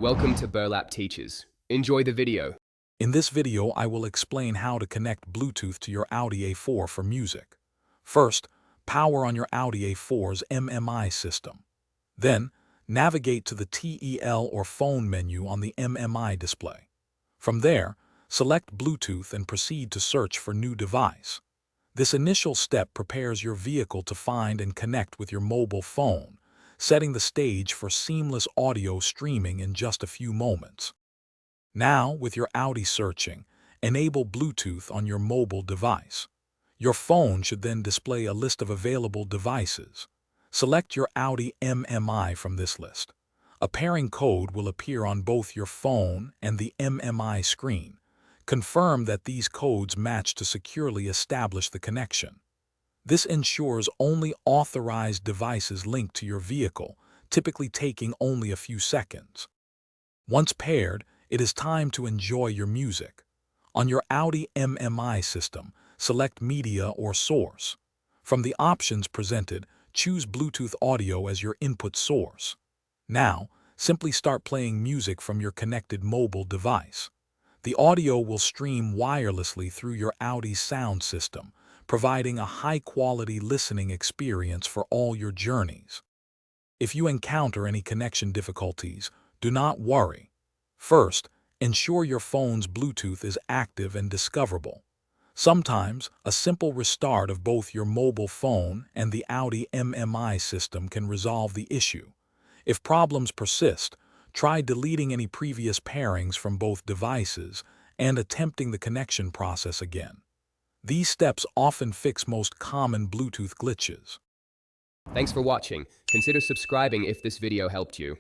Welcome to Burlap Teachers. Enjoy the video. In this video, I will explain how to connect Bluetooth to your Audi A4 for music. First, power on your Audi A4's MMI system. Then, navigate to the TEL or phone menu on the MMI display. From there, select Bluetooth and proceed to search for new device. This initial step prepares your vehicle to find and connect with your mobile phone, setting the stage for seamless audio streaming in just a few moments. Now, with your Audi searching, enable Bluetooth on your mobile device. Your phone should then display a list of available devices. Select your Audi MMI from this list. A pairing code will appear on both your phone and the MMI screen. Confirm that these codes match to securely establish the connection. This ensures only authorized devices linked to your vehicle, typically taking only a few seconds. Once paired, it is time to enjoy your music. On your Audi MMI system, select Media or Source. From the options presented, choose Bluetooth audio as your input source. Now, simply start playing music from your connected mobile device. The audio will stream wirelessly through your Audi sound system, providing a high-quality listening experience for all your journeys. If you encounter any connection difficulties, do not worry. First, ensure your phone's Bluetooth is active and discoverable. Sometimes, a simple restart of both your mobile phone and the Audi MMI system can resolve the issue. If problems persist, try deleting any previous pairings from both devices and attempting the connection process again. These steps often fix most common Bluetooth glitches. Thanks for watching. Consider subscribing if this video helped you.